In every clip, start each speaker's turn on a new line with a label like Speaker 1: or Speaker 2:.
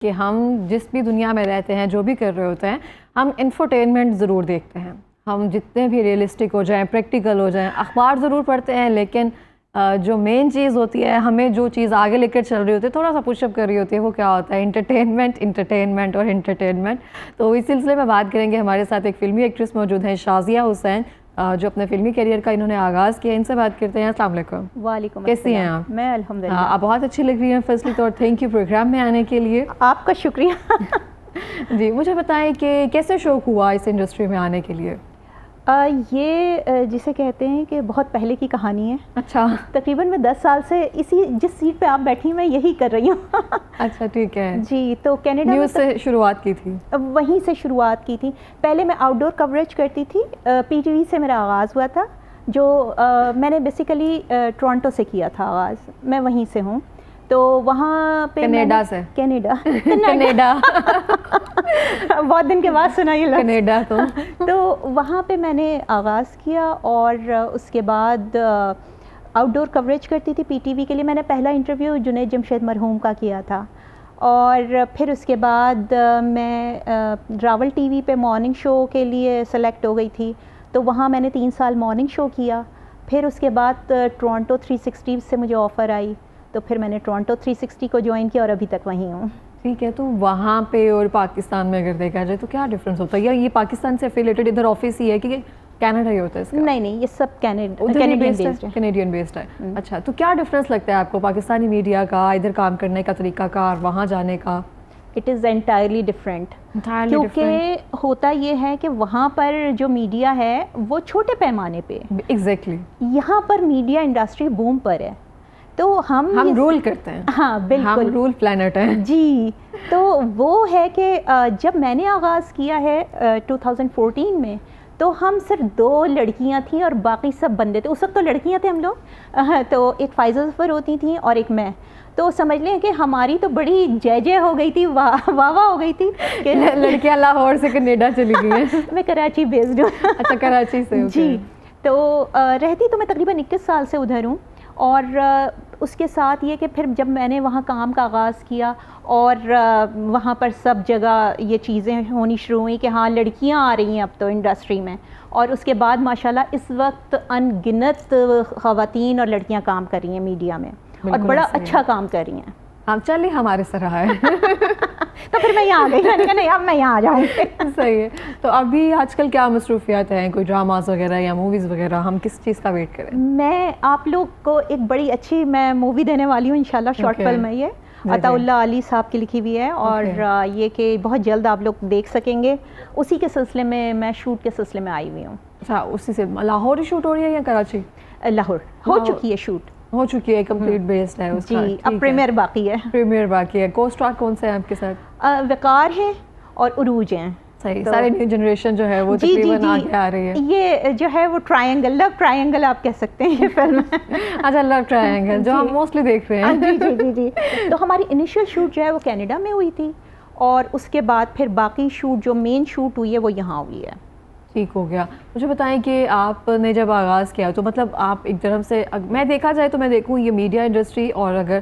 Speaker 1: کہ ہم جس بھی دنیا میں رہتے ہیں، جو بھی کر رہے ہوتے ہیں، ہم انفرٹینمنٹ ضرور دیکھتے ہیں. ہم جتنے بھی ریئلسٹک ہو جائیں، پریکٹیکل ہو جائیں، اخبار ضرور پڑھتے ہیں، لیکن جو مین چیز ہوتی ہے، ہمیں جو چیز آگے لے کر چل رہی ہوتی ہے، تھوڑا سا پش اپ کر رہی ہوتی ہے، وہ کیا ہوتا ہے؟ انٹرٹینمنٹ اور انٹرٹینمنٹ. تو اس سلسلے میں بات کریں گے. ہمارے ساتھ ایک فلمی ایکٹریس موجود ہیں، شازیہ حسین، جو اپنے فلمی کیریئر کا انہوں نے آغاز کیا. ان سے بات کرتے ہیں. السلام علیکم.
Speaker 2: وعلیکم السلام.
Speaker 1: کیسی ہیں آپ؟
Speaker 2: میں الحمدللہ.
Speaker 1: آپ بہت اچھی لگ رہی ہیں فرسٹلی تو، تھینک یو پروگرام میں آنے کے لیے.
Speaker 2: آپ کا شکریہ.
Speaker 1: جی مجھے بتائیں کہ کیسے شوق ہوا اس انڈسٹری میں آنے کے لیے؟
Speaker 2: یہ جسے کہتے ہیں کہ بہت پہلے کی کہانی ہے.
Speaker 1: اچھا.
Speaker 2: تقریباً میں 10 سال سے جس سیٹ پہ آپ بیٹھی میں یہی کر رہی ہوں.
Speaker 1: اچھا ٹھیک ہے.
Speaker 2: جی تو کینیڈا
Speaker 1: نیوز سے شروعات کی تھی؟
Speaker 2: وہیں سے شروعات کی تھی. پہلے میں آؤٹ ڈور کوریج کرتی تھی. پی ٹی وی سے میرا آغاز ہوا تھا، جو میں نے بیسیکلی ٹورانٹو سے کیا تھا آغاز. میں وہیں سے ہوں. تو وہاں پہ
Speaker 1: کینیڈا سے؟
Speaker 2: کینیڈا بہت دن کے بعد سنا یہ لفظ
Speaker 1: کینیڈا.
Speaker 2: تو وہاں پہ میں نے آغاز کیا، اور اس کے بعد آؤٹ ڈور کوریج کرتی تھی پی ٹی وی کے لیے. میں نے پہلا انٹرویو جنید جمشید مرحوم کا کیا تھا، اور پھر اس کے بعد میں راول ٹی وی پہ مارننگ شو کے لیے سلیکٹ ہو گئی تھی. تو وہاں میں نے 3 سال مارننگ شو کیا. پھر اس کے بعد ٹورانٹو 360 سے مجھے آفر آئی، تو پھر میں نے ٹورانٹو 360 کو جوائن کیا، اور ابھی تک وہیں ہوں.
Speaker 1: ٹھیک ہے. تو وہاں پہ اور پاکستان میں اگر دیکھا جائے تو کیا ڈفرینس ہوتا ہے؟ یا یہ پاکستان سے افیلیٹڈ ادھر آفس ہی ہے کہ کینیڈا ہی ہوتا ہے اس کا؟
Speaker 2: نہیں، یہ سب
Speaker 1: کینیڈین بیسڈ ہے. اچھا. تو کیا ڈفرینس لگتا ہے آپ کو پاکستانی میڈیا کا، ادھر کام کرنے کا طریقہ کار، وہاں جانے کا؟
Speaker 2: It is entirely different. کیونکہ ہوتا یہ ہے کہ وہاں پر جو میڈیا ہے وہ چھوٹے پیمانے پہ.
Speaker 1: ایگزیکٹلی.
Speaker 2: یہاں پر میڈیا انڈسٹری بوم پر ہے، تو ہم
Speaker 1: رول کرتے ہیں.
Speaker 2: ہاں بالکل،
Speaker 1: ہم رول پلانٹ ہیں.
Speaker 2: جی. تو وہ ہے کہ جب میں نے آغاز کیا ہے 2014 میں، تو ہم صرف 2 لڑکیاں تھیں اور باقی سب بندے تھے. اس وقت تو لڑکیاں تھے ہم لوگ. تو ایک فائزہ ظفر ہوتی تھیں اور ایک میں. تو سمجھ لیں کہ ہماری تو بڑی جے ہو گئی تھی، واہ واہ ہو گئی تھی کہ
Speaker 1: لڑکیاں لاہور سے کینیڈا چلی گئی ہیں.
Speaker 2: میں کراچی بیسڈ ہوں.
Speaker 1: اچھا کراچی سے.
Speaker 2: جی. تو رہتی تو میں تقریباً 21 سال سے ادھر ہوں. اور اس کے ساتھ یہ کہ پھر جب میں نے وہاں کام کا آغاز کیا، اور وہاں پر سب جگہ یہ چیزیں ہونی شروع ہوئیں کہ ہاں لڑکیاں آ رہی ہیں اب تو انڈسٹری میں. اور اس کے بعد ماشاءاللہ اس وقت ان گنت خواتین اور لڑکیاں کام کر رہی ہیں میڈیا میں، اور بڑا اچھا کام کر رہی ہیں.
Speaker 1: ہم چلے ہمارے سے رہا ہے.
Speaker 2: تو پھر میں یہاں آ گئی. میں نے کہا نہیں اب میں یہاں آ جاؤں گی.
Speaker 1: صحیح ہے. تو ابھی آج کل کیا مصروفیات ہیں؟ کوئی ڈراماز وغیرہ یا موویز وغیرہ؟ ہم کس چیز کا ویٹ کریں؟
Speaker 2: میں آپ لوگ کو ایک بڑی اچھی میں مووی دینے والی ہوں انشاءاللہ. شارٹ فلم ہے یہ، عطا اللہ علی صاحب کی لکھی ہوئی ہے، اور یہ کہ بہت جلد آپ لوگ دیکھ سکیں گے. اسی کے سلسلے میں شوٹ کے سلسلے میں آئی ہوئی ہوں.
Speaker 1: اچھا. اسی سے لاہور ہی شوٹ ہو رہی ہے یا کراچی؟
Speaker 2: لاہور ہو چکی ہے، شوٹ
Speaker 1: ہو چکی ہے، کمپلیٹ بیسڈ ہے اس کا.
Speaker 2: جی. اب پریمیئر باقی ہے.
Speaker 1: پریمیئر باقی ہے. کو اسٹار کون سے ہیں آپ کے ساتھ؟
Speaker 2: وقار ہیں اور عروج ہیں.
Speaker 1: صحیح. سارے نیو جنریشن جو ہے وہ تقریباً آگے آ رہی ہے.
Speaker 2: یہ جو ہے وہ ٹرائنگل، لو ٹرائنگل آپ کہہ سکتے ہیں یہ فلم.
Speaker 1: اچھا لو ٹرائنگل جو ہم موسٹلی دیکھ رہے ہیں.
Speaker 2: جی جی جی. تو ہماری انیشیل شوٹ جو ہے وہ کینیڈا میں ہوئی تھی، اور اس کے بعد پھر باقی شوٹ جو مین شوٹ ہوئی ہے وہ یہاں ہوئی ہے.
Speaker 1: ٹھیک ہو گیا. مجھے بتائیں کہ آپ نے جب آغاز کیا تو مطلب آپ ایک طرف سے، میں دیکھا جائے تو میں دیکھوں یہ میڈیا انڈسٹری اور اگر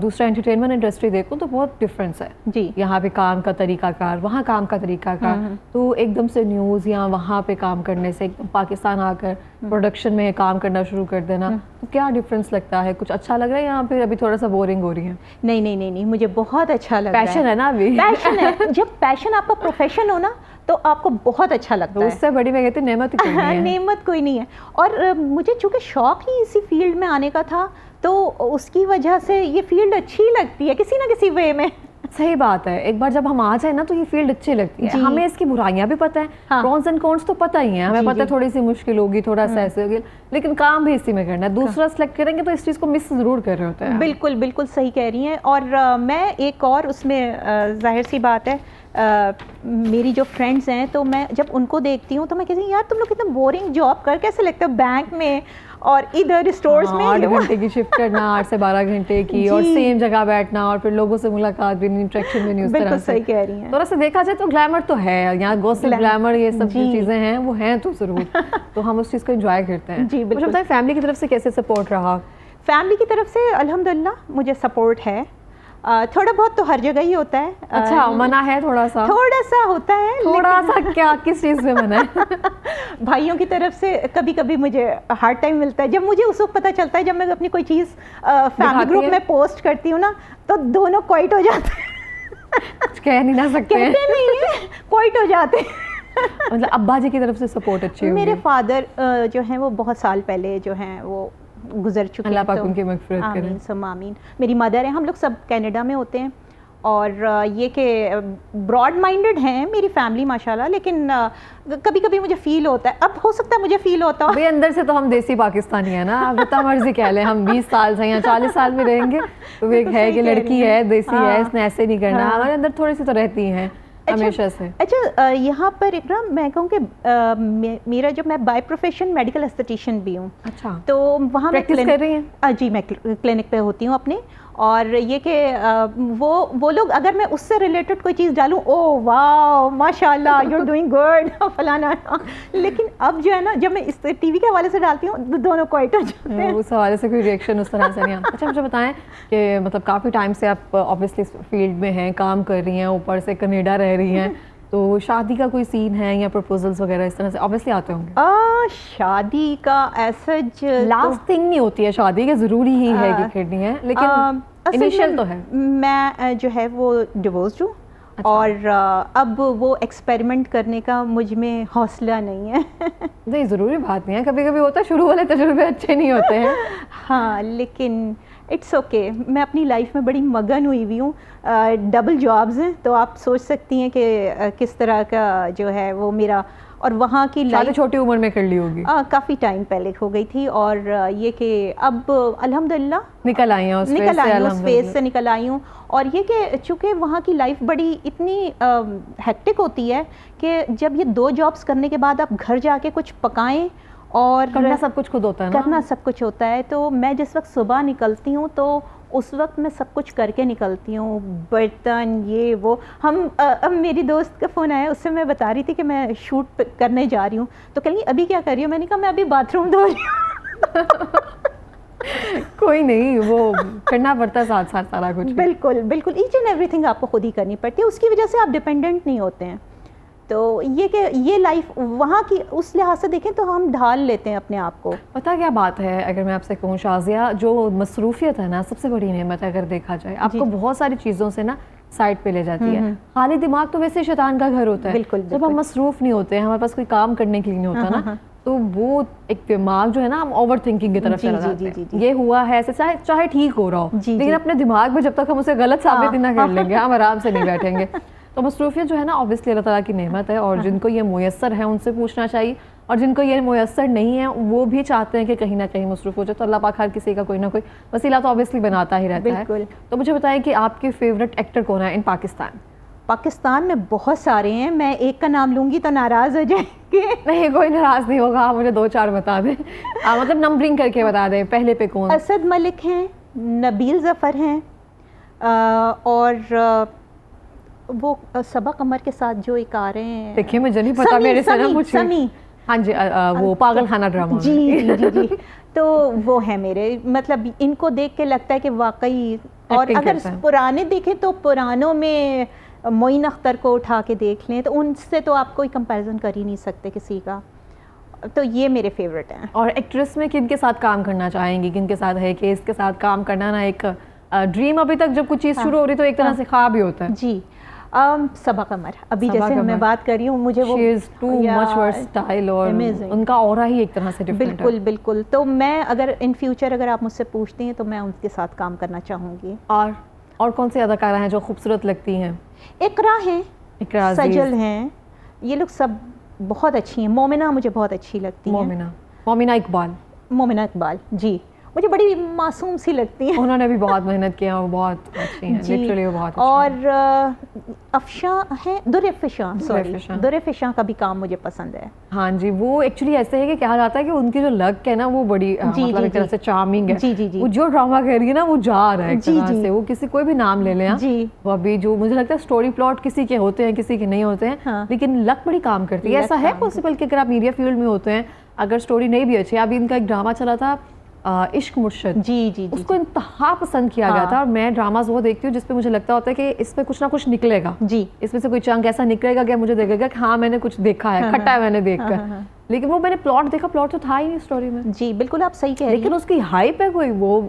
Speaker 1: دوسرا انٹرٹینمنٹ انڈسٹری دیکھوں تو بہت ڈفرینس ہے. جی. یہاں پہ کام کا طریقہ کار، وہاں کام کا طریقہ کار. تو ایک دم سے نیوز یا وہاں پہ کام کرنے سے پاکستان آ کر پروڈکشن میں کام کرنا شروع کر دینا، تو کیا ڈفرینس لگتا ہے؟ کچھ اچھا لگ رہا ہے یا پھر ابھی تھوڑا سا بورنگ ہو رہی ہے؟
Speaker 2: نہیں، مجھے بہت اچھا لگ رہا ہے.
Speaker 1: پیشن ہے نا ابھی.
Speaker 2: پیشن ہے. جب پیشن آپ کا پروفیشن ہو نا تو آپ کو بہت اچھا لگتا ہے.
Speaker 1: اس سے بڑی میں کہتی ہوں نعمت کوئی نہیں ہے.
Speaker 2: نعمت کوئی نہیں ہے. اور مجھے چونکہ شوق ہی اسی فیلڈ میں آنے کا تھا، تو اس کی وجہ سے یہ فیلڈ اچھی لگتی ہے کسی نہ کسی وے میں.
Speaker 1: صحیح بات ہے. ایک بار جب ہم آ جائیں نا تو یہ فیلڈ اچھی لگتی ہے. ہمیں اس کی برائیاں بھی پتہ ہیں، پرونس اینڈ کونس تو پتہ ہی ہیں. ہمیں پتہ ہے تھوڑی سی مشکل ہوگی، تھوڑا سا ایسے ہوگی، لیکن کام بھی اسی میں کرنا ہے. دوسرا سلیکٹ کریں گے تو اس چیز کو مس ضرور کر رہے ہوتے ہیں.
Speaker 2: بالکل صحیح کہہ رہی ہیں. اور میں ایک اور اس میں ظاہر سی بات ہے، میری جو فرینڈز ہیں تو میں جب ان کو دیکھتی ہوں تو میں کہتی ہوں یار تم لوگ کتنا بورنگ جاب کر کیسے لگتا ہے بینک میں اور ادھر اسٹورز میں.
Speaker 1: 8 گھنٹے کی شفٹ کرنا، 8 سے 12 گھنٹے کی، اور سیم جگہ بیٹھنا، اور پھر لوگوں سے ملاقات بھی نہیں، انٹریکشن بھی نہیں اس طرح سے.
Speaker 2: بالکل صحیح کہہ رہی ہیں.
Speaker 1: تھوڑا سا دیکھا جائے تو گلیمر تو ہے یہاں، گوسپ گلیمر یہ سب چیزیں ہیں وہ ہیں تو ضرور. تو ہم اس چیز کو انجوائے کرتے ہیں.
Speaker 2: جی بالکل.
Speaker 1: بتائیں فیملی کی طرف سے کیسے سپورٹ رہا؟
Speaker 2: فیملی کی طرف سے الحمدللہ مجھے سپورٹ ہے. تھوڑا بہت تو ہر جگہ ہی ہوتا ہے.
Speaker 1: اچھا منع ہے تھوڑا سا
Speaker 2: ہوتا ہے,
Speaker 1: تھوڑا سا کیا کس چیز میں منع ہے؟
Speaker 2: بھائیوں کی طرف سے کبھی کبھی مجھے ہارڈ ٹائم ملتا ہے جب مجھے اس وقت پتہ چلتا ہے, جب میں اپنی کوئی چیز فیملی گروپ میں پوسٹ کرتی ہوں نا تو دونوں کوائٹ ہو جاتے ہیں.
Speaker 1: کچھ کہہ نہیں نہ سکتے,
Speaker 2: کہتے نہیں ہیں, کوائٹ ہو جاتے ہیں.
Speaker 1: مطلب ابا جی کی طرف سے سپورٹ اچھی ہوگی.
Speaker 2: میرے فادر جو ہیں وہ بہت سال پہلے جو ہیں وہ گزر چکے ہیں,
Speaker 1: اللہ پاک ان کی مغفرت کرے.
Speaker 2: آمین ثم آمین. میری مدر ہیں, ہم لوگ سب کینیڈا میں ہوتے ہیں, اور یہ کہ براڈ مائنڈڈ ہیں میری فیملی ماشاءاللہ, لیکن کبھی کبھی مجھے فیل ہوتا ہے, اب ہو سکتا ہے مجھے فیل ہوتا ہو.
Speaker 1: بھائی اندر سے تو ہم دیسی پاکستانی ہیں نا, آپ جتنا مرضی کہہ لیں, ہم 20 سال سے یا 40 سال میں رہیں گے تو ایک ہے کہ لڑکی ہے دیسی ہے, اس نے ایسے نہیں کرنا, ہمارے اندر تھوڑی سی تو رہتی ہیں ہمیشہ سے.
Speaker 2: اچھا یہاں پر اقرا میں کہوں کہ میرا جو میں بائی پروفیشن میڈیکل ایستھیٹیشین بھی ہوں.
Speaker 1: اچھا
Speaker 2: تو وہاں میں
Speaker 1: پریکٹس کر رہی ہیں؟
Speaker 2: جی میں کلینک پہ ہوتی ہوں اپنے, اور یہ کہ وہ لوگ اگر میں اس سے ریلیٹڈ کوئی چیز ڈالوں, او واو ماشاء اللہ یو آر ڈوئنگ گڈ فلانا, لیکن اب جو ہے نا جب میں اس ٹی وی کے حوالے سے ڈالتی ہوں دونوں کوائٹ ہو جاتے ہیں.
Speaker 1: اس حوالے سے کوئی ریئیکشن اس طرح سے نہیں آتا. اچھا مجھے بتائیں کہ مطلب کافی ٹائم سے آپ آبویسلی فیلڈ میں ہیں, کام کر رہی ہیں, اوپر سے کینیڈا رہ رہی ہیں, تو شادی کا کوئی سین ہے یا پرپوزلس وغیرہ اس طرح سے آبویسلی آتے ہوں گے؟
Speaker 2: شادی کا ایسا
Speaker 1: لاسٹ تھنگ نہیں ہوتی ہے شادی کے, ضروری ہی ہے کہ کرنی ہے, لیکن انیشیل تو ہے.
Speaker 2: میں جو ہے وہ ڈیورسڈ ہوں, اور اب وہ ایکسپیریمنٹ کرنے کا مجھ میں حوصلہ نہیں ہے.
Speaker 1: نہیں ضروری بات نہیں ہے, کبھی کبھی ہوتا ہے, شروع والے تجربے اچھے نہیں ہوتے ہیں.
Speaker 2: ہاں لیکن اٹس اوکے, میں اپنی لائف میں بڑی مگن ہوئی ہوں, ڈبل جابز ہیں, تو آپ سوچ سکتی ہیں کہ کس طرح کا جو ہے وہ میرا, اور وہاں کی
Speaker 1: لائف چھوٹی عمر میں کر لی ہوگی,
Speaker 2: کافی ٹائم پہلے ہو گئی تھی, اور یہ کہ اب الحمدللہ
Speaker 1: نکل آئی ہیں
Speaker 2: اس فیز سے نکل آئی ہوں. اور یہ کہ چونکہ وہاں کی لائف بڑی اتنی ہیکٹک ہوتی ہے کہ جب یہ 2 جابس کرنے کے بعد آپ گھر جا کے کچھ پکائیں, اور
Speaker 1: کرنا سب کچھ خود ہوتا ہے,
Speaker 2: کرنا سب کچھ ہوتا ہے. تو میں جس وقت صبح نکلتی ہوں تو اس وقت میں سب کچھ کر کے نکلتی ہوں, برتن یہ وہ. اب میری دوست کا فون آیا, اس سے میں بتا رہی تھی کہ میں شوٹ کرنے جا رہی ہوں, تو کہیں ابھی کیا کر رہی ہوں, میں نے کہا میں ابھی باتھ روم دھو رہی ہوں.
Speaker 1: کوئی نہیں, وہ کرنا پڑتا ہے ساتھ ساتھ سارا کچھ.
Speaker 2: بالکل بالکل, ایچ اینڈ ایوری تھنگ آپ کو خود ہی کرنی پڑتی ہے, اس کی وجہ سے آپ ڈپینڈنٹ نہیں ہوتے ہیں. تو یہ کہ یہ لائف وہاں کی اس لحاظ سے دیکھیں تو ہم ڈھال لیتے ہیں اپنے آپ کو.
Speaker 1: پتہ کیا بات ہے, اگر میں آپ سے کہوں شازیہ, جو مصروفیت ہے نا سب سے بڑی نعمت ہے اگر دیکھا جائے, آپ کو بہت ساری چیزوں سے نا سائڈ پہ لے جاتی ہے. خالی دماغ تو ویسے شیطان کا گھر ہوتا ہے.
Speaker 2: بالکل,
Speaker 1: جب ہم مصروف نہیں ہوتے ہیں, ہمارے پاس کوئی کام کرنے کے لیے نہیں ہوتا نا, تو وہ ایک دماغ جو ہے نا ہم اوور تھنکنگ کی طرف چلا جاتے ہیں. یہ ہوا ہے ایسے, چاہے ٹھیک ہو رہا ہو, لیکن اپنے دماغ میں جب تک ہم اسے غلط ثابت نہ کر لیں گے, ہم آرام سے نہیں بیٹھیں گے. تو مصروفیت جو ہے نا اوبیسلی اللہ تعالیٰ کی نعمت ہے, اور جن کو یہ میسر ہے ان سے پوچھنا چاہیے, اور جن کو یہ میسر نہیں ہے وہ بھی چاہتے ہیں کہ کہیں نہ کہیں مصروف ہو جائے. تو اللہ پاک ہر کسی کا کوئی نہ کوئی وسیلہ تو اوبیسلی بناتا ہی رہتا ہے. تو مجھے بتائیں کہ آپ کے فیوریٹ ایکٹر کون ہے ان پاکستان؟
Speaker 2: پاکستان میں بہت سارے ہیں, میں ایک کا نام لوں گی تو ناراض ہو جائیں گے.
Speaker 1: نہیں کوئی ناراض نہیں ہوگا, آپ مجھے 2-4 بتا دیں, مطلب نمبرنگ کر کے بتا دیں. پہلے پہ کون؟
Speaker 2: اسد ملک ہیں, نبیل ظفر ہیں, اور وہ صبا قمر کے ساتھ جو ایک آ رہے ہیں,
Speaker 1: دیکھیے مجھے نہیں پتا, میرے سے نہ پوچھیں.
Speaker 2: سمی,
Speaker 1: ہاں جی, وہ پاگل خانہ ڈرامہ.
Speaker 2: جی تو وہ ہے میرے, مطلب ان کو دیکھ کے لگتا ہے کہ واقعی. اور اگر پرانے دیکھیں تو پرانوں میں معین اختر کو اٹھا کے دیکھ لیں تو ان سے تو آپ کوئی کمپیریزن کر ہی نہیں سکتے کسی کا. تو یہ میرے فیوریٹ ہیں.
Speaker 1: اور ایکٹریس میں کن کے ساتھ کام کرنا چاہیں گی, کن کے ساتھ ہے کہ اس کے ساتھ کام کرنا نا ایک ڈریم, ابھی تک جب کچھ چیز شروع ہو رہی تو ایک طرح سے خواب ہی ہوتا ہے.
Speaker 2: جی صبا قمر, ابھی جیسے میں بات کر رہی ہوں, مجھے وہ
Speaker 1: she is too much versatile, اور ان کا اورا ہی ایک طرح سے ڈفرینٹ ہے.
Speaker 2: بالکل. تو میں اگر ان فیوچر اگر آپ مجھ سے پوچھتی ہیں تو میں ان کے ساتھ کام کرنا چاہوں گی.
Speaker 1: اور کون سی اداکارہ ہیں جو خوبصورت لگتی ہیں؟
Speaker 2: اقرا ہیں, سجل ہیں, یہ لوگ سب بہت اچھی ہیں. مومنہ مجھے بہت اچھی لگتی ہیں.
Speaker 1: مومنہ اقبال
Speaker 2: جی مجھے بڑی معصوم سی لگتی ہیں.
Speaker 1: انہوں نے بھی بہت محنت کیا, وہ بہت اچھی ہیں, لٹرلی وہ بہت اچھی ہیں.
Speaker 2: اور افشاں ہیں, درفشاں کا بھی کام مجھے پسند ہے.
Speaker 1: ہاں جی, وہ ایکچولی ایسے ہے کہ کہا جاتا ہے کہ ان کی جو لک ہے نا وہ بڑی مطلب ایک طرح سے چارمنگ ہے. وہ جو ڈرامہ کہہ رہی ہے نا وہ جا رہا ہے ایک طرح سے, وہ کسی کوئی بھی نام لے لیں. وہ ابھی جو مجھے لگتا ہے اسٹوری پلاٹ کسی کے ہوتے ہیں کسی کے نہیں ہوتے ہیں, لیکن لک بڑی کام کرتی ہے. ایسا ہے پاسبل کہ اگر آپ میڈیا فیلڈ میں ہوتے ہیں, اگر اسٹوری نہیں بھی اچھی, ابھی ان کا ایک ڈرامہ چلا تھا عشق مرشد,
Speaker 2: جی جی
Speaker 1: اس کو انتہا پسند کیا گیا تھا. اور میں ڈراماز وہ دیکھتی ہوں جس پہ مجھے لگتا ہوتا ہے کہ اس میں کچھ نہ کچھ نکلے گا,
Speaker 2: جی
Speaker 1: اس میں سے کوئی چنک ایسا نکلے گا کہ مجھے دیکھے گا کہ ہاں میں نے کچھ دیکھا ہے, کھٹا ہے میں نے دیکھ کر. لیکن وہ میں نے پلاٹ دیکھا, پلاٹ تو تھا ہی نہیں اسٹوری میں.
Speaker 2: جی بالکل آپ صحیح کہہ رہی ہیں.
Speaker 1: لیکن اس کی ہائپ ہے کوئی, وہ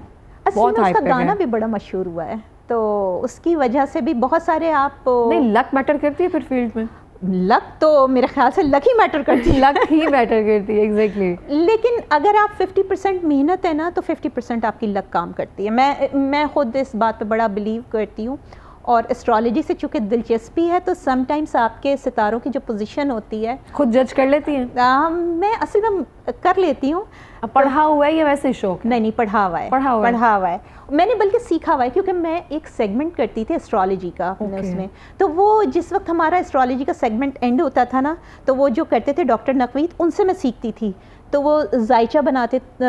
Speaker 1: بہت ہائپ ہے.
Speaker 2: اس کا گانا بھی بڑا مشہور ہوا ہے, تو اس کی وجہ سے بھی بہت سارے آپ
Speaker 1: نہیں, لک میٹر کرتی ہے پھر فیلڈ میں.
Speaker 2: لک تو میرے خیال سے لک ہی میٹر کرتی ہے.
Speaker 1: لک ہی میٹر کرتی ہے, ایگزیکٹلی.
Speaker 2: لیکن اگر آپ 50% محنت ہے نا تو 50% آپ کی لک کام کرتی ہے. میں خود اس بات پہ بڑا بلیو کرتی ہوں. اور اسٹرالوجی سے چونکہ دلچسپی ہے تو سم ٹائمس آپ کے ستاروں کی جو پوزیشن ہوتی ہے
Speaker 1: خود جج کر لیتی ہیں.
Speaker 2: میں اصل میں کر لیتی ہوں.
Speaker 1: پڑھا ہوا ہے یا ویسے ہی شوق؟
Speaker 2: نہیں, پڑھا ہوا ہے. میں نے بلکہ سیکھا ہوا ہے, کیونکہ میں ایک سیگمنٹ کرتی تھی اسٹرالوجی کا اس میں. تو وہ جس وقت ہمارا اسٹرالوجی کا سیگمنٹ اینڈ ہوتا تھا نا, تو وہ جو کرتے تھے ڈاکٹر نقوید, ان سے میں سیکھتی تھی. تو وہ ذائچہ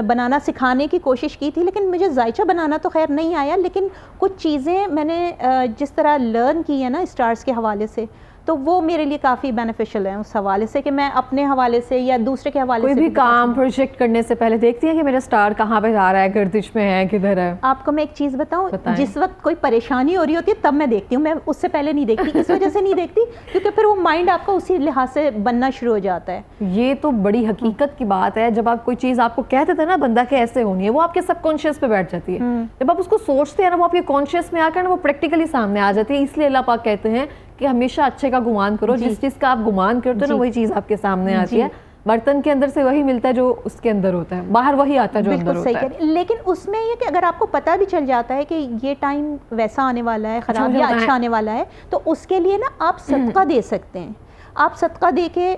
Speaker 2: بنانا سکھانے کی کوشش کی تھی, لیکن مجھے ذائچہ بنانا تو خیر نہیں آیا. لیکن کچھ چیزیں میں نے جس طرح لرن کی ہے نا اسٹارز کے حوالے سے, تو وہ میرے لیے کافی بینیفیشل ہے اس حوالے سے کہ میں اپنے حوالے سے یا دوسرے کے حوالے سے
Speaker 1: کوئی بھی کام پروجیکٹ کرنے سے پہلے دیکھتی ہیں کہ میرا سٹار کہاں پہ جا رہا ہے, گردش میں ہے, کدھر ہے.
Speaker 2: آپ کو میں ایک چیز بتاؤں, جس وقت کوئی پریشانی ہو رہی ہوتی ہے تب میں دیکھتی ہوں, میں اس سے پہلے نہیں دیکھتی. اس وجہ سے نہیں دیکھتی کیونکہ پھر وہ مائنڈ آپ کا اسی لحاظ سے بننا شروع ہو جاتا ہے.
Speaker 1: یہ تو بڑی حقیقت کی بات ہے. جب آپ کوئی چیز آپ کو کہتے تھے نا بندہ کہ ایسے ہونی ہے, وہ آپ کے سب کانشیس پہ بیٹھ جاتی ہے. جب آپ اس کو سوچتے ہیں نا, وہ آپ کے کانشیس میں آ کر نا وہ پریکٹیکلی سامنے آ جاتی ہے. اس لیے اللہ پاک کہتے ہیں کہ ہمیشہ اچھے کا گمان کرو. جس چیز کا آپ گمان کرتے ہو نا وہی چیز آپ کے سامنے آتی ہے. برتن کے اندر سے وہی ملتا ہے جو اس کے اندر ہوتا ہے, باہر وہی آتا ہے جو اندر ہوتا ہے.
Speaker 2: لیکن اس میں یہ کہ اگر آپ کو پتہ بھی چل جاتا ہے کہ یہ ٹائم ویسا آنے والا ہے, خراب یا اچھا آنے والا ہے, تو اس کے لیے نا آپ صدقہ دے سکتے ہیں. آپ صدقہ دے کے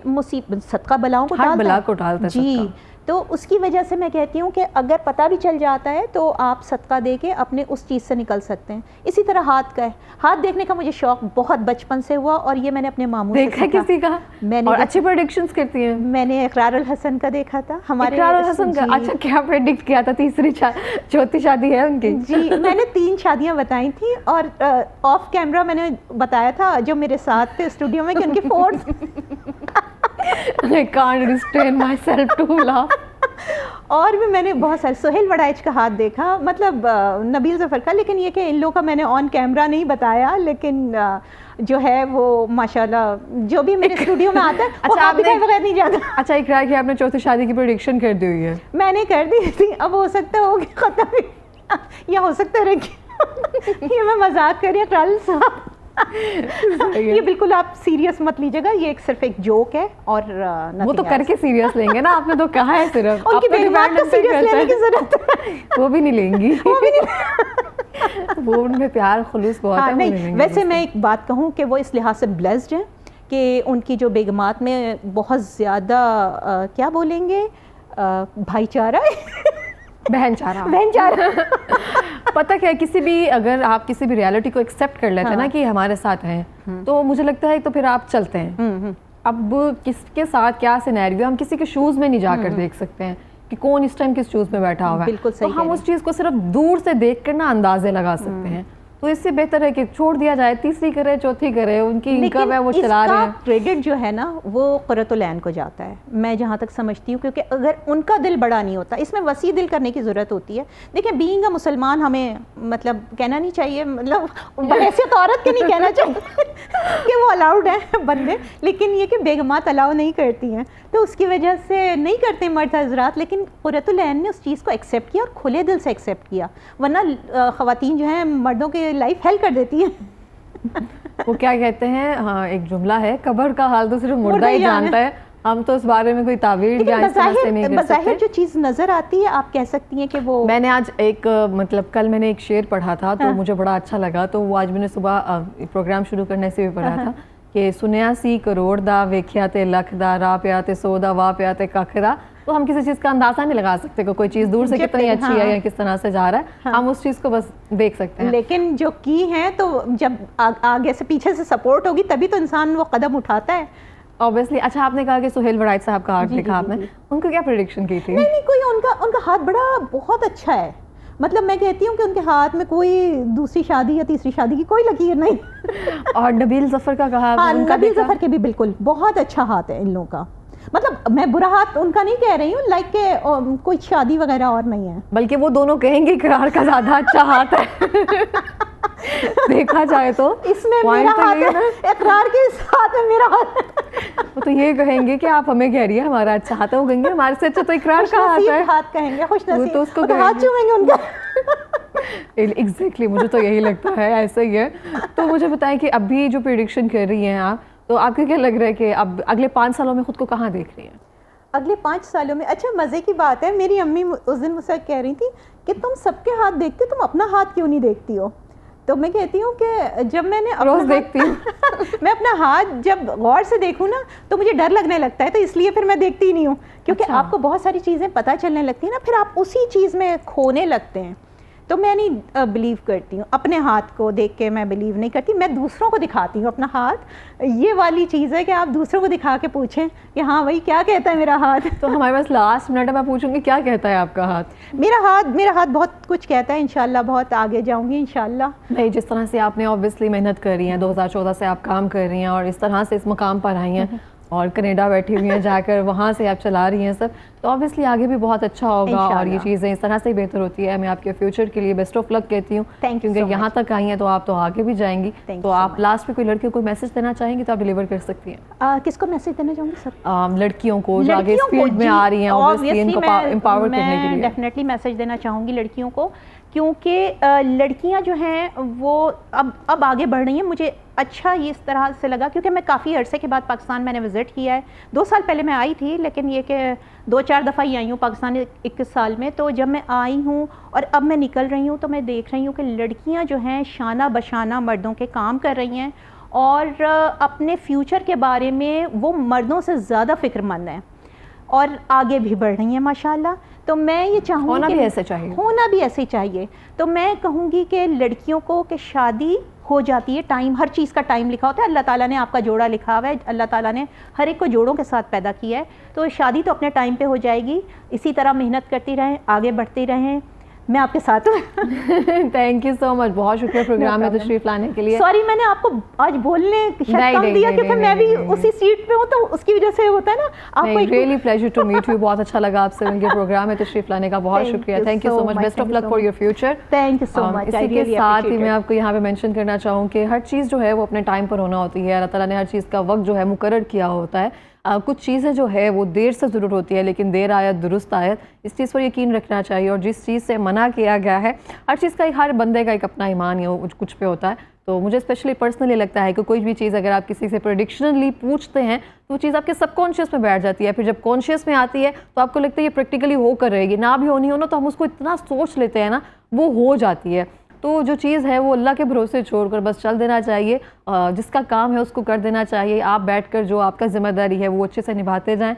Speaker 2: صدقہ بلاؤں کو
Speaker 1: ٹالتا ہے.
Speaker 2: جی, تو اس کی وجہ سے میں کہتی ہوں کہ اگر پتہ بھی چل جاتا ہے تو آپ صدقہ دے کے اپنے اس چیز سے نکل سکتے ہیں. اسی طرح ہاتھ کا ہے, ہاتھ دیکھنے کا مجھے شوق بہت بچپن سے ہوا, اور یہ میں نے اپنے ماموں سے
Speaker 1: دیکھا کسی کا, اور اچھی پریڈکشنز کرتی ہیں.
Speaker 2: میں نے اقرار الحسن کا دیکھا تھا, ہمارے
Speaker 1: اقرار الحسن کا. اچھا, کیا پریڈکٹ کیا تھا؟ تیسری چوتھی شادی ہے ان کی.
Speaker 2: جی, میں نے 3 شادیاں بتائی تھیں, اور آف کیمرہ میں نے بتایا تھا جو میرے ساتھ تھے اسٹوڈیو میں کہ ان کی 4
Speaker 1: I can't restrain myself to laugh.
Speaker 2: اور بھی میں نے بہت سارے, سہیل وڑائچ کا ہاتھ دیکھا, مطلب نبیل ظفر کا. لیکن یہ کہ ان لوگوں کا میں نے آن کیمرہ نہیں بتایا, لیکن جو ہے وہ ماشاءاللہ جو بھی میرے اسٹوڈیو میں آتا ہے وہ ہاتھ دکھائے بغیر نہیں جاتا.
Speaker 1: اچھا, اقرار کہ آپ نے چوتھی شادی کی پریڈکشن کر دی ہوئی ہے.
Speaker 2: میں نے کر دی تھی, اب ہو سکتا ہے ہوگی ختم یا ہو سکتا ہے رکھی. یہ میں مذاق کر رہی ہوں اقرار صاحب, یہ بالکل آپ سیریس مت لیجیے گا, یہ صرف ایک جوک ہے. اور
Speaker 1: وہ تو کر کے سیریس لیں گے نا, آپ نے تو کہا ہے صرف
Speaker 2: ان کی بیگمات کو سیریس لینے کی ضرورت ہے.
Speaker 1: وہ بھی نہیں لیں گی, وہ ان میں پیار خلوص بہت ہے.
Speaker 2: نہیں, ویسے میں ایک بات کہوں کہ وہ اس لحاظ سے بلیسڈ ہیں کہ ان کی جو بیگمات میں بہت زیادہ کیا بولیں گے, بھائی چارہ ہے,
Speaker 1: بہن چارہ. پتہ کیا, کسی بھی اگر آپ کسی بھی ریالٹی کو ایکسیپٹ کر لیتے ہیں نا کہ ہمارے ساتھ ہیں, تو مجھے لگتا ہے تو پھر آپ چلتے ہیں. اب کس کے ساتھ کیا سینیریو, ہم کسی کے شوز میں نہیں جا کر دیکھ سکتے ہیں کہ کون اس ٹائم کس شوز میں بیٹھا ہوا ہے. تو ہم اس چیز کو صرف دور سے دیکھ کر نا اندازے لگا سکتے ہیں. تو اس سے بہتر ہے کہ چھوڑ دیا جائے, تیسری کرے چوتھی کرے, ان کی انکم ہے وہ چلا رہے ہیں.
Speaker 2: کریڈٹ جو ہے نا وہ قرۃ العین کو جاتا ہے, میں جہاں تک سمجھتی ہوں, کیونکہ اگر ان کا دل بڑا نہیں ہوتا, اس میں وسیع دل کرنے کی ضرورت ہوتی ہے. دیکھیں, بینگ اے مسلمان ہمیں مطلب کہنا نہیں چاہیے, مطلب بحیثیت عورت کے نہیں کہنا چاہیے کہ وہ الاؤڈ ہیں بندے, لیکن یہ کہ بیگمات الاؤ نہیں کرتی ہیں, تو اس کی وجہ سے نہیں کرتے مرد حضرات. لیکن قرۃ العین نے اس چیز کو ایکسیپٹ کیا اور کھلے دل سے ایکسیپٹ کیا, ورنہ خواتین جو ہیں مردوں کے لائف ہیل کر دیتی ہے.
Speaker 1: وہ کیا کہتے ہیں, ہاں ایک جملہ ہے, قبر کا حال تو صرف مردہ ہی جانتا ہے. ہم تو اس بارے میں کوئی تعبیر یا اس طرح سے نہیں کر سکتے.
Speaker 2: بظاہر جو چیز نظر آتی ہے آپ کہہ سکتی ہیں کہ وہ,
Speaker 1: میں نے آج ایک مطلب کل میں نے ایک شعر پڑھا تھا تو مجھے بڑا اچھا لگا, تو وہ آج میں نے صبح پروگرام شروع کرنے سے بھی پڑھا تھا کہ سنیا سی کروڑ دا, ویکھیا تے لکھ دا, راہ پیا تے 100 دا, واہ پیا تے ککھ دا. تو ہم کسی چیز کا اندازہ نہیں لگا سکتے کہ کوئی چیز دور سے کتنی اچھی ہے یا کس طرح سے جا رہا ہے, ہم اس چیز کو بس دیکھ سکتے ہیں.
Speaker 2: لیکن جو کی ہیں تو جب آگے سے پیچھے سے سپورٹ ہوگی تبھی تو انسان وہ قدم اٹھاتا ہے.
Speaker 1: Obviously. اچھا, آپ نے کہا کہ سہیل وڑائچ صاحب کا ہاتھ دیکھا آپ نے, ان کو کیا پریڈکشن کی تھی؟
Speaker 2: نہیں, کوئی ان کا ہاتھ بڑا بہت اچھا ہے. مطلب میں کہتی ہوں کہ ان کے ہاتھ میں کوئی دوسری شادی یا تیسری شادی کی کوئی لکیر نہیں.
Speaker 1: اور نبیل ظفر کا کہا,
Speaker 2: نبیل ظفر کے بھی بالکل بہت اچھا ہاتھ ہے ان لوگوں کا. مطلب میں برا ہاتھ ان کا نہیں کہہ رہی ہوں، لائک کہ کوئی شادی وغیرہ اور نہیں ہے،
Speaker 1: بلکہ وہ دونوں کہیں گے اقرار کا زیادہ اچھا ہاتھ ہے دیکھا جائے تو
Speaker 2: اس میں
Speaker 1: point
Speaker 2: میرا
Speaker 1: تو
Speaker 2: ہاتھ
Speaker 1: یہ ہے نا،
Speaker 2: ہے، اقرار کے ساتھ میں میرا ہاتھ
Speaker 1: وہ تو یہ کہیں گے کہ آپ ہمیں کہہ رہی ہیں ہمارا اچھا ہاتھ ہے، وہ کہیں گے ہمارے سے اچھا تو اقرار
Speaker 2: خوش
Speaker 1: کا ہاتھ ہے.
Speaker 2: نصیب ہاتھ کہیں گے، خوش
Speaker 1: وہ
Speaker 2: نصیب،
Speaker 1: تو اس کو
Speaker 2: وہ تو
Speaker 1: کہیں
Speaker 2: ہاتھ
Speaker 1: گے.
Speaker 2: چومیں گے ان کا.
Speaker 1: ایگزیکٹلی مجھے تو یہی لگتا ہے ایسا ہی ہے. تو مجھے بتائیں کہ ابھی جو پریڈکشن کر رہی ہیں آپ، تو آپ کو کیا لگ رہا ہے کہ اب اگلے 5 سالوں میں خود کو کہاں دیکھ رہی ہیں؟
Speaker 2: اگلے 5 سالوں میں، اچھا مزے کی بات ہے، میری امی اس دن مجھ سے کہہ رہی تھی کہ تم سب کے ہاتھ دیکھتی، تم اپنا ہاتھ کیوں نہیں دیکھتی ہو؟ تو میں کہتی ہوں کہ جب میں نے
Speaker 1: روز دیکھتی ہوں
Speaker 2: میں اپنا ہاتھ جب غور سے دیکھوں نا تو مجھے ڈر لگنے لگتا ہے، تو اس لیے پھر میں دیکھتی ہی نہیں ہوں، کیونکہ آپ کو بہت ساری چیزیں پتہ چلنے لگتی ہیں نا، پھر آپ اسی چیز میں کھونے لگتے ہیں. تو میں نہیں بلیو کرتی ہوں اپنے ہاتھ کو دیکھ کے، میں بلیو نہیں کرتی، میں دوسروں کو دکھاتی ہوں اپنا ہاتھ. یہ والی چیز ہے کہ آپ دوسروں کو دکھا کے پوچھیں کہ ہاں بھائی کیا کہتا ہے میرا ہاتھ.
Speaker 1: تو ہمارے پاس لاسٹ منٹ ہے، میں پوچھوں گی کیا کہتا ہے آپ کا ہاتھ؟
Speaker 2: میرا ہاتھ بہت کچھ کہتا ہے، انشاءاللہ بہت آگے جاؤں گی انشاءاللہ.
Speaker 1: نہیں، جس طرح سے آپ نے اوبویسلی محنت کر رہی ہیں، 2014 سے آپ کام کر رہی ہیں اور اس طرح سے اس مقام پر آئی ہیں اور کینیڈا بیٹھی ہوئی ہیں جا کر، وہاں سے آپ چلا رہی ہیں سب، تو اوبویسلی آگے بھی بہت اچھا ہوگا اور یہ چیزیں اس طرح سے ہی بہتر ہوتی ہے. میں آپ کے فیوچر کے لیے بیسٹ آف لک کہتی ہوں، کیونکہ یہاں تک آئی ہیں تو آپ تو آگے بھی جائیں گی. تو آپ لاسٹ میں کوئی لڑکیوں کو میسج دینا چاہیں گی تو آپ ڈیلیور کر سکتی ہیں.
Speaker 2: کس کو میسج دینا چاہوں گی سر؟
Speaker 1: لڑکیوں کو جو آگے اس فیلڈ میں آ رہی ہیں، اوبویسلی ان کو امپاور کرنے کے لیے.
Speaker 2: میں ڈیفینیٹلی میسج دینا چاہوں گی لڑکیوں کو، کیونکہ لڑکیاں جو ہیں وہ اب آگے بڑھ رہی ہیں. مجھے اچھا یہ اس طرح سے لگا کیونکہ میں کافی عرصے کے بعد پاکستان میں نے وزٹ کیا ہے. 2 سال پہلے میں آئی تھی، لیکن یہ کہ 2-4 دفعہ ہی آئی ہوں پاکستان 21 سال میں. تو جب میں آئی ہوں اور اب میں نکل رہی ہوں تو میں دیکھ رہی ہوں کہ لڑکیاں جو ہیں شانہ بشانہ مردوں کے کام کر رہی ہیں اور اپنے فیوچر کے بارے میں وہ مردوں سے زیادہ فکر مند ہیں اور آگے بھی بڑھ رہی ہیں ماشاءاللہ. تو میں یہ چاہوں گی
Speaker 1: ہونا
Speaker 2: کہ
Speaker 1: بھی ایسے چاہیے،
Speaker 2: ہونا بھی ایسے چاہیے. تو میں کہوں گی کہ لڑکیوں کو کہ شادی ہو جاتی ہے، ٹائم، ہر چیز کا ٹائم لکھا ہوتا ہے. اللہ تعالیٰ نے آپ کا جوڑا لکھا ہوا ہے، اللہ تعالیٰ نے ہر ایک کو جوڑوں کے ساتھ پیدا کیا ہے. تو شادی تو اپنے ٹائم پہ ہو جائے گی. اسی طرح محنت کرتی رہیں، آگے بڑھتی رہیں، میں آپ کے ساتھ ہوں.
Speaker 1: تھینک یو سو مچ، بہت شکریہ پروگرام میں تشریف لانے کے لیے.
Speaker 2: سوری میں نے آپ کو آج بولنے شاید کم دیا کہ میں بھی اسی سیٹ پہ ہوں تو اس کی وجہ سے ہوتا ہے نا. آپ کو
Speaker 1: really pleasure to meet you, بہت اچھا لگا آپ سے مل کے. پروگرام میں تشریف لانے کا بہت شکریہ. Thank you so much, best of luck for your future.
Speaker 2: Thank you so much.
Speaker 1: اسی کے ساتھ ہی میں آپ کو یہاں پہ مینشن کرنا چاہوں کہ ہر چیز جو ہے وہ اپنے ٹائم پر ہونا ہوتی ہے. اللہ تعالیٰ نے ہر چیز کا وقت جو ہے مقرر کیا ہوتا ہے. کچھ چیزیں جو ہے وہ دیر سے ضرور ہوتی ہے، لیکن دیر آیت درست آیت، اس چیز پر یقین رکھنا چاہیے. اور جس چیز سے منع کیا گیا ہے، ہر چیز کا ہر بندے کا ایک اپنا ایمان یا کچھ پہ ہوتا ہے. تو مجھے اسپیشلی پرسنلی لگتا ہے کہ کوئی بھی چیز اگر آپ کسی سے پریڈکشنلی پوچھتے ہیں تو وہ چیز آپ کے سب کانشیس میں بیٹھ جاتی ہے. پھر جب کانشیس میں آتی ہے تو آپ کو لگتا ہے یہ پریکٹیکلی ہو کر رہے گی، نہ بھی ہونی ہو نا تو ہم اس کو اتنا سوچ لیتے ہیں نا، وہ ہو جاتی ہے. تو جو چیز ہے وہ اللہ کے بھروسے چھوڑ کر بس چل دینا چاہیے. جس کا کام ہے اس کو کر دینا چاہیے. آپ بیٹھ کر جو آپ کا ذمہ داری ہے وہ اچھے سے نبھاتے جائیں.